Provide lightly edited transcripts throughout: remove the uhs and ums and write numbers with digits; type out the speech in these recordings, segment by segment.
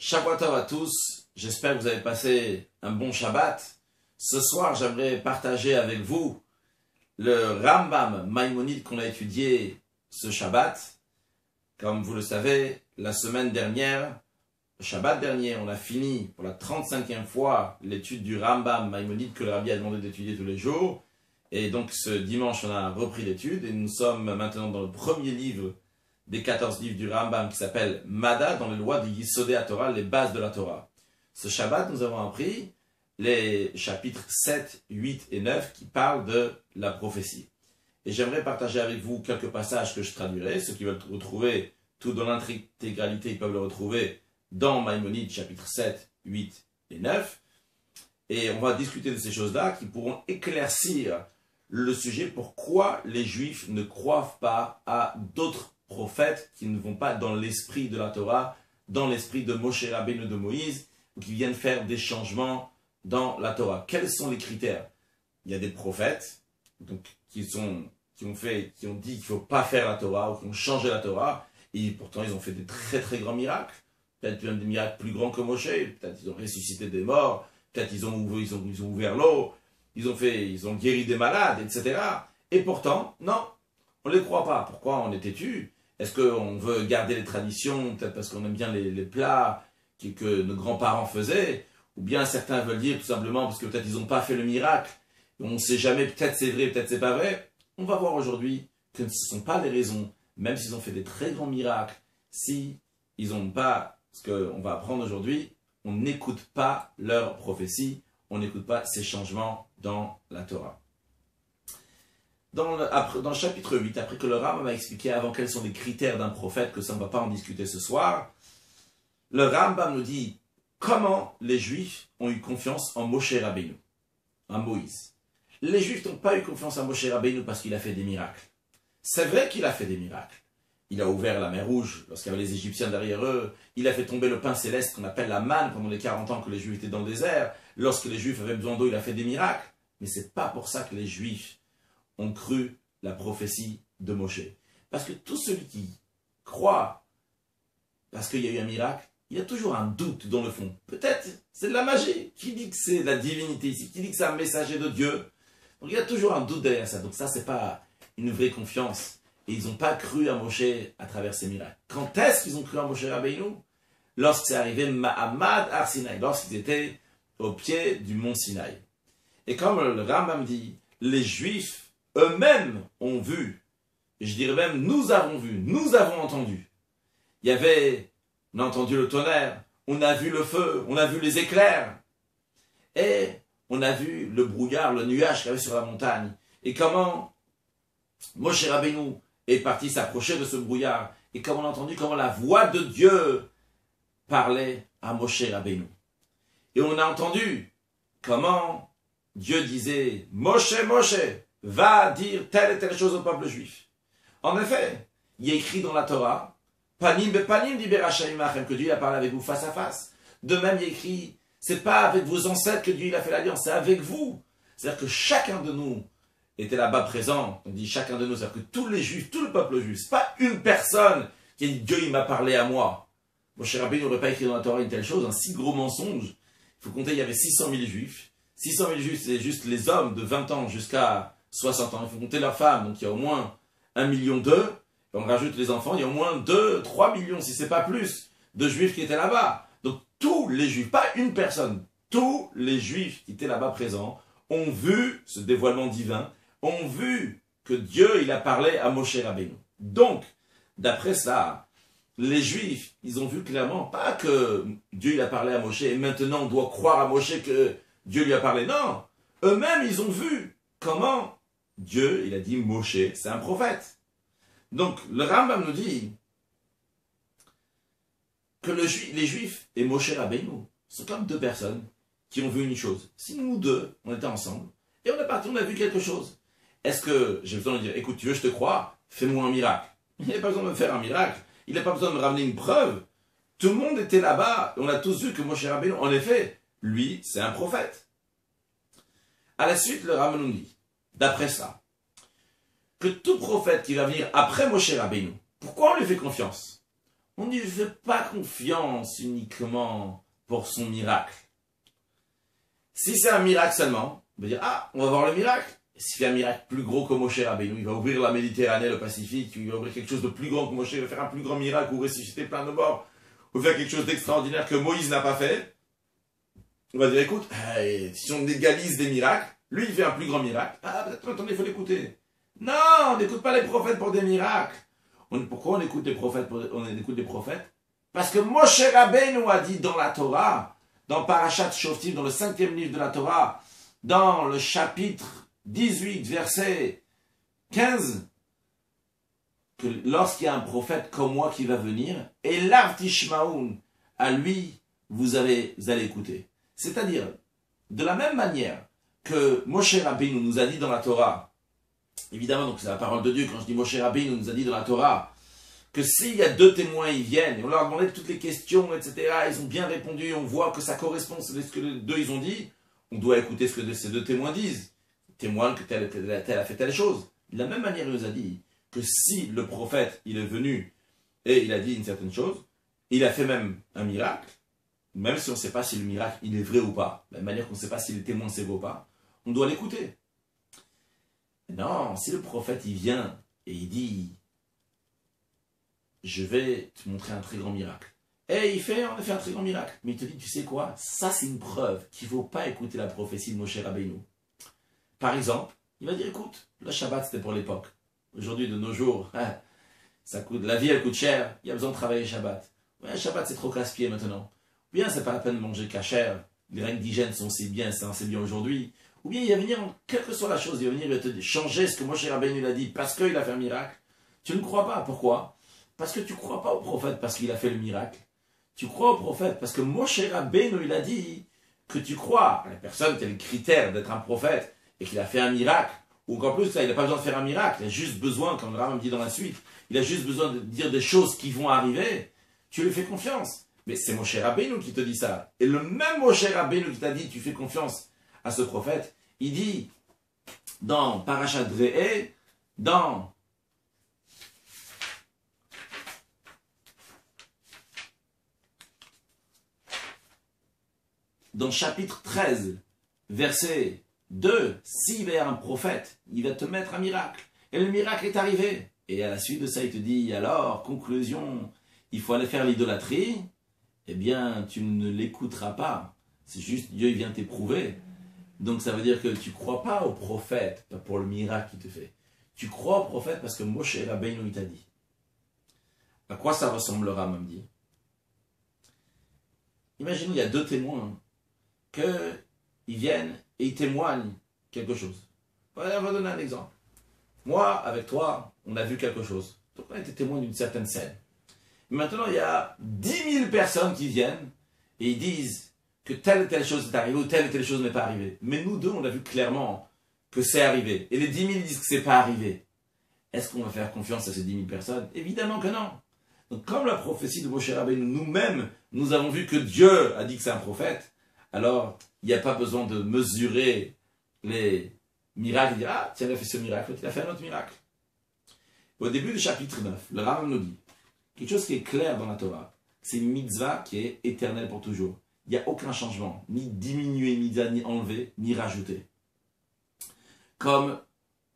Shabbat Tov à tous, j'espère que vous avez passé un bon Shabbat. Ce soir, j'aimerais partager avec vous le Rambam Maïmonide qu'on a étudié ce Shabbat. Comme vous le savez, la semaine dernière, le Shabbat dernier, on a fini pour la 35e fois l'étude du Rambam Maïmonide que le Rabbi a demandé d'étudier tous les jours. Et donc ce dimanche, on a repris l'étude et nous sommes maintenant dans le premier livre des 14 livres du Rambam qui s'appelle Mada, dans les lois de Yisodé HaTorah, les bases de la Torah. Ce Shabbat, nous avons appris les chapitres 7, 8 et 9 qui parlent de la prophétie. Et j'aimerais partager avec vous quelques passages que je traduirai. Ceux qui veulent retrouver tout dans l'intégralité, ils peuvent le retrouver dans Maïmonide, chapitres 7, 8 et 9. Et on va discuter de ces choses-là qui pourront éclaircir le sujet pourquoi les Juifs ne croient pas à d'autres prophètes qui ne vont pas dans l'esprit de la Torah, dans l'esprit de Moshe Rabbeinu, de Moïse, ou qui viennent faire des changements dans la Torah. Quels sont les critères? Il y a des prophètes donc, qui ont dit qu'il ne faut pas faire la Torah, ou qui ont changé la Torah, et pourtant ils ont fait des très très grands miracles. Peut-être même des miracles plus grands que Moshe, peut-être ils ont ressuscité des morts, peut-être ils ont ouvert l'eau, ils ont guéri des malades, etc. Et pourtant, non, on ne les croit pas. Pourquoi on est têtu? Est-ce qu'on veut garder les traditions, peut-être parce qu'on aime bien les plats que nos grands-parents faisaient? Ou bien certains veulent dire tout simplement parce que peut-être ils n'ont pas fait le miracle. On ne sait jamais, peut-être c'est vrai, peut-être c'est pas vrai. On va voir aujourd'hui que ce ne sont pas les raisons, même s'ils ont fait des très grands miracles, si ils n'ont pas, ce qu'on va apprendre aujourd'hui, on n'écoute pas leurs prophéties, on n'écoute pas ces changements dans la Torah. Dans le chapitre 8, après que le Rambam m'a expliqué avant quels sont les critères d'un prophète, que ça ne va pas en discuter ce soir, le Rambam nous dit comment les Juifs ont eu confiance en Moshe Rabbeinu, en Moïse. Les Juifs n'ont pas eu confiance en Moshe Rabbeinu parce qu'il a fait des miracles. C'est vrai qu'il a fait des miracles. Il a ouvert la mer Rouge lorsqu'il y avait les Égyptiens derrière eux. Il a fait tomber le pain céleste qu'on appelle la manne pendant les 40 ans que les Juifs étaient dans le désert. Lorsque les Juifs avaient besoin d'eau, il a fait des miracles. Mais ce n'est pas pour ça que les Juifs ont cru la prophétie de Moshe. Parce que tout celui qui croit parce qu'il y a eu un miracle, il y a toujours un doute dans le fond. Peut-être c'est de la magie. Qui dit que c'est de la divinité ici? Qui dit que c'est un messager de Dieu? Donc il y a toujours un doute derrière ça. Donc ça, c'est pas une vraie confiance. Et ils n'ont pas cru à Moshe à travers ces miracles. Quand est-ce qu'ils ont cru à Moshe Rabbeinu? Lorsque c'est arrivé Ma'amad Har Sinaï, lorsqu'ils étaient au pied du mont Sinaï. Et comme le Rambam dit, les Juifs eux-mêmes ont vu, et je dirais même nous avons vu, nous avons entendu. On a entendu le tonnerre, on a vu le feu, on a vu les éclairs, et on a vu le brouillard, le nuage qu'il y avait sur la montagne, et comment Moshe Rabbeinu est parti s'approcher de ce brouillard, et comment on a entendu comment la voix de Dieu parlait à Moshe Rabbeinu. Et on a entendu comment Dieu disait « Moshe, Moshe, va dire telle et telle chose au peuple juif. » En effet, il est écrit dans la Torah « Panim be panim diber Hashem imachem » que Dieu a parlé avec vous face à face. De même, il est écrit « C'est pas avec vos ancêtres que Dieu a fait l'alliance, c'est avec vous. » C'est-à-dire que chacun de nous était là-bas présent. On dit chacun de nous, c'est-à-dire que tous les juifs, tout le peuple juif, c'est pas une personne qui a dit « Dieu, il m'a parlé à moi ». Moshe Rabbeinu n'aurait pas écrit dans la Torah une telle chose, un si gros mensonge. Il faut compter, il y avait 600 000 juifs. 600 000 juifs, c'est juste les hommes de 20 ans jusqu'à 60 ans. Il faut compter leurs femmes, donc il y a au moins 1,2 million. On rajoute les enfants, il y a au moins 3 millions, si ce n'est pas plus, de juifs qui étaient là-bas. Donc tous les juifs, pas une personne, tous les juifs qui étaient là-bas présents ont vu ce dévoilement divin, ont vu que Dieu, il a parlé à Moshe Rabbeinu. Donc, d'après ça, les Juifs, ils ont vu clairement, pas que Dieu il a parlé à Moshe et maintenant on doit croire à Moshe que Dieu lui a parlé. Non, eux-mêmes ils ont vu comment Dieu, il a dit Moshe, c'est un prophète. Donc le Rambam nous dit que les Juifs et Moshe Rabbeinu sont comme deux personnes qui ont vu une chose. Si nous deux, on était ensemble et on est parti, on a vu quelque chose. Est-ce que j'ai besoin de dire, écoute, tu veux que je te croie, fais-moi un miracle. Il n'y a pas besoin de me faire un miracle. Il n'a pas besoin de me ramener une preuve. Tout le monde était là-bas. On a tous vu que Moshe Rabbeinu, en effet, lui, c'est un prophète. À la suite, le Rambam nous dit, d'après ça, que tout prophète qui va venir après Moshe Rabbeinu, pourquoi on lui fait confiance? On dit, je ne fais pas confiance uniquement pour son miracle. Si c'est un miracle seulement, on va dire, ah, on va voir le miracle. S'il fait un miracle plus gros que Moshe Rabbeinu, il va ouvrir la Méditerranée, le Pacifique, il va ouvrir quelque chose de plus grand que Moshe, il va faire un plus grand miracle ou ressusciter plein de morts, ou faire quelque chose d'extraordinaire que Moïse n'a pas fait. On va dire, écoute, si on égalise des miracles, lui il fait un plus grand miracle. Ah, peut-être, attendez, il faut l'écouter. Non, on n'écoute pas les prophètes pour des miracles. Pourquoi on écoute les prophètes Parce que Moshe Rabbeinu a dit dans la Torah, dans Parashat Shoftim, dans le 5e livre de la Torah, dans le chapitre 18, verset 15, que lorsqu'il y a un prophète comme moi qui va venir, et l'Artishmaoun, à lui, vous allez écouter. C'est-à-dire, de la même manière que Moshe Rabbeinu nous a dit dans la Torah, évidemment, donc c'est la parole de Dieu, quand je dis Moshe Rabbeinu nous a dit dans la Torah, que s'il y a 2 témoins, ils viennent, et on leur a demandé toutes les questions, etc., ils ont bien répondu, on voit que ça correspond à ce que les 2 ils ont dit, on doit écouter ce que ces 2 témoins disent. Témoigne que tel a fait telle chose. De la même manière, il nous a dit que si le prophète, il est venu et il a dit une certaine chose, il a fait même un miracle, même si on ne sait pas si le miracle, il est vrai ou pas, de la même manière qu'on ne sait pas si les témoins, c'est vrai ou pas, on doit l'écouter. Non, si le prophète, il vient et il dit, je vais te montrer un très grand miracle. Et il fait, on a fait un très grand miracle. Mais il te dit, tu sais quoi, ça c'est une preuve qu'il ne faut pas écouter la prophétie de Moshe Rabbeinu. Par exemple, il va dire, écoute, le Shabbat c'était pour l'époque. Aujourd'hui, de nos jours, ça coûte, la vie elle coûte cher, il y a besoin de travailler Shabbat. Ouais, le Shabbat c'est trop casse-pied maintenant. Ou bien c'est pas la peine de manger cachère, les règles d'hygiène sont si bien, c'est assez bien aujourd'hui. Ou bien il va venir, quelle que soit la chose, il va venir te changer ce que Moshe Rabbeinu a dit parce qu'il a fait un miracle. Tu ne crois pas, pourquoi? Parce que tu ne crois pas au prophète parce qu'il a fait le miracle. Tu crois au prophète parce que Moshe Rabbeinu il a dit que tu crois à la personne qui a le critère d'être un prophète et qu'il a fait un miracle, ou qu'en plus, là, il n'a pas besoin de faire un miracle, il a juste besoin, comme le Rambam dit dans la suite, il a juste besoin de dire des choses qui vont arriver, tu lui fais confiance. Mais c'est Moshe Rabbeinu qui te dit ça. Et le même Moshe Rabbeinu qui t'a dit, tu fais confiance à ce prophète, il dit, dans Parashat Re'eh, dans chapitre 13, verset 2, s'il est un prophète, il va te mettre un miracle. Et le miracle est arrivé. Et à la suite de ça, il te dit, alors, conclusion, il faut aller faire l'idolâtrie. Eh bien, tu ne l'écouteras pas. C'est juste, Dieu il vient t'éprouver. Donc ça veut dire que tu ne crois pas au prophète, pas pour le miracle qu'il te fait. Tu crois au prophète parce que Moshe Rabbeinu il t'a dit. À quoi ça ressemblera, même dit? Imaginez, il y a 2 témoins qu'ils viennent et ils témoignent quelque chose. On va donner un exemple. Moi, avec toi, on a vu quelque chose. Donc on a été témoin d'une certaine scène. Maintenant, il y a 10 000 personnes qui viennent et ils disent que telle et telle chose est arrivée ou telle et telle chose n'est pas arrivée. Mais nous 2, on a vu clairement que c'est arrivé. Et les 10 000 disent que c'est pas arrivé. Est-ce qu'on va faire confiance à ces 10 000 personnes? Évidemment que non. Donc comme la prophétie de Moshe Rabbeinu, nous-mêmes, nous avons vu que Dieu a dit que c'est un prophète, alors il n'y a pas besoin de mesurer les miracles et dire, ah, tiens, il a fait ce miracle, il a fait un autre miracle. Au début du chapitre 9, le Rambam nous dit, quelque chose qui est clair dans la Torah, c'est une mitzvah qui est éternelle pour toujours. Il n'y a aucun changement, ni diminué, ni enlevé, ni rajouté. Comme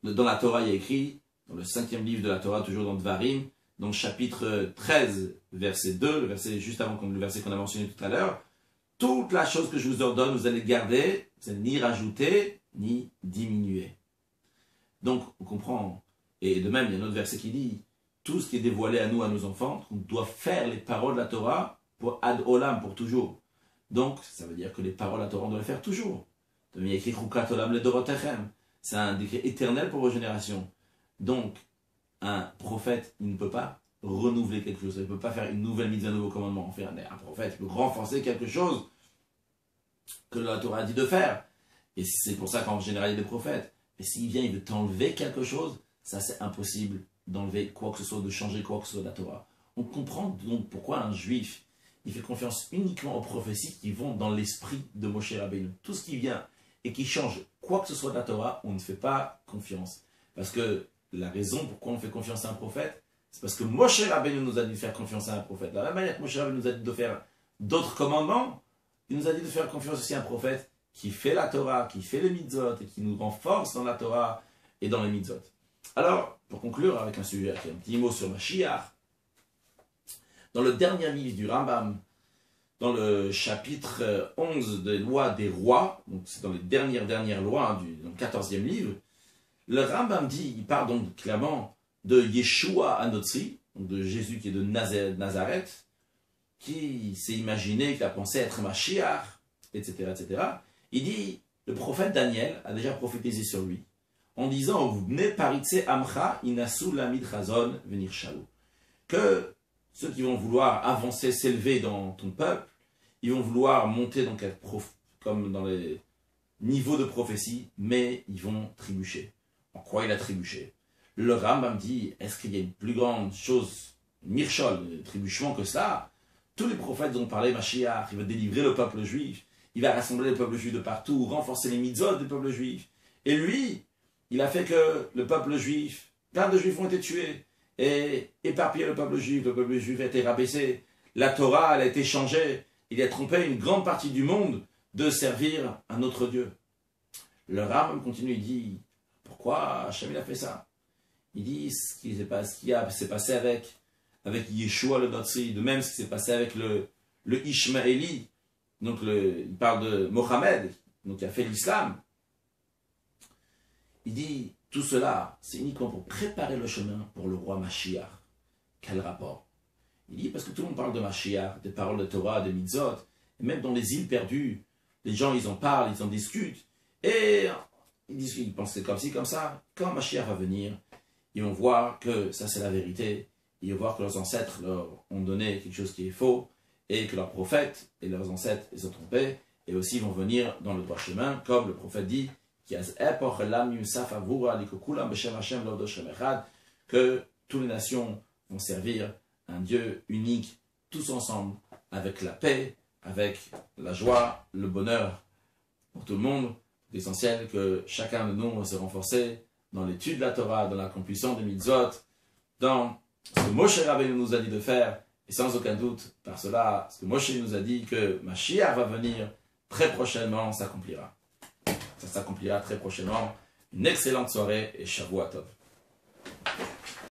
dans la Torah, il y a écrit, dans le 5e livre de la Torah, toujours dans Dvarim, dans le chapitre 13, verset 2, le verset juste avant le verset qu'on a mentionné tout à l'heure, toute la chose que je vous ordonne, vous allez garder, vous allez ni rajouter, ni diminuer. Donc, on comprend, et de même, il y a un autre verset qui dit, tout ce qui est dévoilé à nous, à nos enfants, on doit faire les paroles de la Torah pour ad olam, pour toujours. Donc, ça veut dire que les paroles de la Torah, on doit les faire toujours. Il y a écrit Chukat olam ledorotechem. C'est un décret éternel pour vos générations. Donc, un prophète, il ne peut pas renouveler quelque chose. Il ne peut pas faire une nouvelle mise à nouveau commandement. Enfin, un prophète peut renforcer quelque chose que la Torah a dit de faire. Et c'est pour ça qu'en général, il y a des prophètes. Mais s'il vient, il veut t'enlever quelque chose, ça c'est impossible d'enlever quoi que ce soit, de changer quoi que ce soit de la Torah. On comprend donc pourquoi un juif, il fait confiance uniquement aux prophéties qui vont dans l'esprit de Moshe Rabbeinu. Tout ce qui vient et qui change quoi que ce soit de la Torah, on ne fait pas confiance. Parce que la raison pourquoi on fait confiance à un prophète, C'est parce que Moshe Rabbeinu nous a dit de faire confiance à un prophète. De la même manière que Moshe Rabbeinu nous a dit de faire d'autres commandements, il nous a dit de faire confiance aussi à un prophète qui fait la Torah, qui fait les mitzvot et qui nous renforce dans la Torah et dans les mitzvot. Alors, pour conclure avec un sujet, un petit mot sur Mashiach, dans le dernier livre du Rambam, dans le chapitre 11 des lois des rois, donc c'est dans les dernières lois, dans le 14e livre, le Rambam dit, il parle donc clairement de Yeshua Hanotzi, donc de Jésus qui est de Nazareth, qui s'est imaginé, qu'il a pensé être Mashiach, etc., etc. Il dit, le prophète Daniel a déjà prophétisé sur lui, en disant, vous venez paritse amcha inasu lamid chazon venir shalou, que ceux qui vont vouloir avancer, s'élever dans ton peuple, ils vont vouloir monter donc comme dans les niveaux de prophétie, mais ils vont trébucher. En quoi il a trébuché? Le Rambam dit, est-ce qu'il y a une plus grande chose, mirchol, trébuchement que ça? Tous les prophètes ont parlé, Mashiach, il va délivrer le peuple juif, il va rassembler le peuple juif de partout, renforcer les mitzvot du peuple juif. Et lui, il a fait que le peuple juif, plein de juifs ont été tués, et éparpillé le peuple juif a été rabaissé, la Torah elle a été changée, il a trompé une grande partie du monde de servir un autre Dieu. Le Rambam continue, il dit, pourquoi Hachem il a fait ça? Il dit, ce qui s'est passé avec Yeshua le Notzi, de même ce qui s'est passé avec le Ishmaéli, donc il parle de Mohammed, donc qui a fait l'islam. Il dit, tout cela, c'est uniquement pour préparer le chemin pour le roi Mashiach. Quel rapport? Il dit, parce que tout le monde parle de Mashiach, des paroles de Torah, de mitzvot, et même dans les îles perdues, les gens, ils en parlent, ils en discutent, et ils pensent comme ci, comme ça. Quand Mashiach va venir, ils vont voir que ça c'est la vérité, ils vont voir que leurs ancêtres leur ont donné quelque chose qui est faux, et que leurs prophètes et leurs ancêtres les ont trompés, et aussi ils vont venir dans le droit chemin, comme le prophète dit, que toutes les nations vont servir un Dieu unique, tous ensemble, avec la paix, avec la joie, le bonheur pour tout le monde. C'est essentiel que chacun de nous se renforce dans l'étude de la Torah, dans l'accomplissement des mitzvot, dans ce que Moshe Rabbeinu nous a dit de faire, et sans aucun doute, par cela, ce que Moshe nous a dit que Mashiach va venir très prochainement s'accomplira. Ça s'accomplira très prochainement. Une excellente soirée et Shavua Tov.